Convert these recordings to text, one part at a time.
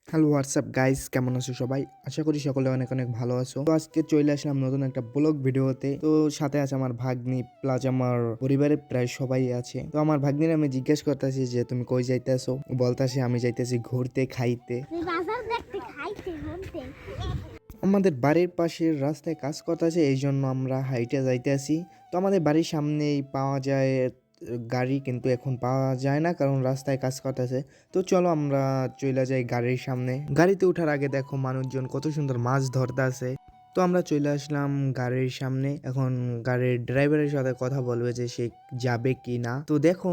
Hello WhatsApp guys, কেমন আছো সবাই? আশা করি সকলে অনেক অনেক ভালো আছো। তো আজকে চলে আসলাম নতুন একটা ব্লগ ভিডিওতে। তো সাথে আছে আমার ভাগ্নি প্লাস আমার পরিবারের প্রায় সবাই আছে। তো আমার ভাগ্নির আমি জিজ্ঞেস করতেছি যে তুমি কই যাইতেছো, বলতাছি আমি যাইতেছি ঘুরতে খাইতে। আমাদের বাড়ির পাশের রাস্তায় কাজ করতেছে, এই জন্য আমরা হাইটে যাইতেছি। তো আমাদের বাড়ির সামনেই পাওয়া যায় গাড়ি, কিন্তু এখন পাওয়া যায় না কারণ রাস্তায় কাজ করতেছে। তো চলো আমরা চলে যাই গাড়ির সামনে। গাড়িতে ওঠার আগে দেখো মানুষজন কত সুন্দর মাছ ধরতে আছে। তো আমরা চলে আসলাম গাড়ির সামনে। এখন গাড়ির ড্রাইভারের সাথে কথা বলবে যে সে যাবে কি না। তো দেখো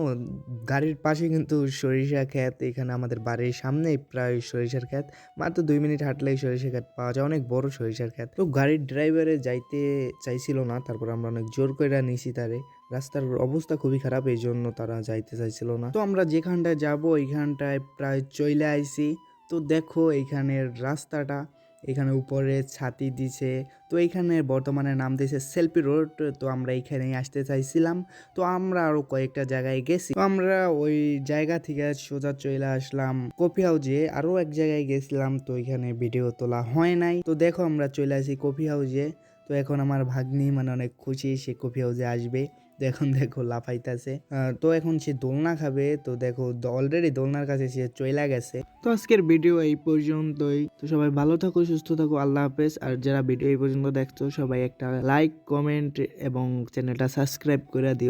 গাড়ির পাশে কিন্তু সরিষা ক্ষেত, এখানে আমাদের বাড়ির সামনে প্রায় সরিষার ক্ষেত। মাত্র 2 মিনিট হাঁটলেই সরিষার ক্ষেত পাওয়া যায়, অনেক বড় সরিষার ক্ষেত। তো গাড়ির ড্রাইভারে যাইতে চাইছিল না, তারপর আমরা অনেক জোর করে নিছি তারে। রাস্তার অবস্থা খুবই খারাপ, এই জন্য তারা যাইতে চাইছিল না। তো আমরা যেখানটায় যাব ওইখানটায় প্রায় চলে আইছি। তো দেখো এইখানের রাস্তাটা, এখানে উপরে ছাতি দিছে। তো এইখানে বর্তমানে নাম দিয়েছে সেলফি রোড। তো আমরা এইখানেই আসতে চাইছিলাম। তো আমরা আরো কয়েকটা জায়গায় গেছি। তো আমরা ওই জায়গা থেকে সোজা চলে আসলাম কফি হাউজে। আরো এক জায়গায় গেছিলাম, তো এখানে ভিডিও তোলা হয় নাই। তো দেখো আমরা চলে আসি কফি হাউজে। তো এখন আমার ভাগ্নি মানে অনেক খুশি, সে কফি হাউজে আসবে। তো এখন দেখো লাফাইতাছে। তো এখন সে দোলনা খাবে। তো দেখো অলরেডি দোলনার কাছে সে চইলা গেছে। তো আজকের ভিডিও এই পর্যন্তই। তো সবাই ভালো থাকো, সুস্থ থাকো, আল্লাহ হাফেজ। আর যারা ভিডিও এই পর্যন্ত দেখছো সবাই একটা লাইক, কমেন্ট এবং চ্যানেলটা সাবস্ক্রাইব করে দিও।